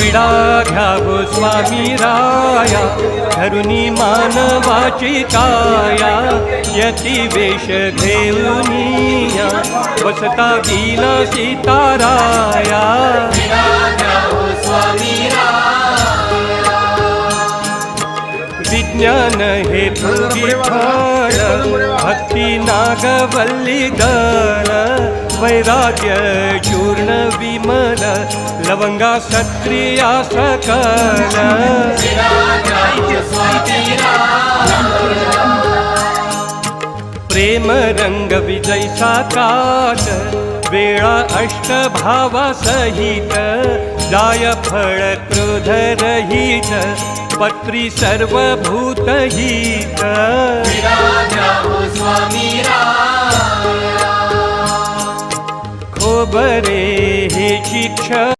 विडा घ्यावो स्वामी राया, धरुनी मानवाची काया, यती वेश घेऊनिया, बसता वीणा सीताराया. विज्ञान हेतु विठ्ठल, भक्ती नागवल्ली दल, वैराग्य चूर्ण विमल, लवंगा सत्रिया सकल. प्रेम रंग विजय साकाश, वेळा अष्टभावा सहित, जाय फळ क्रोध रहित, पत्री सर्वभूतहित. खोबरे हे शिक्षक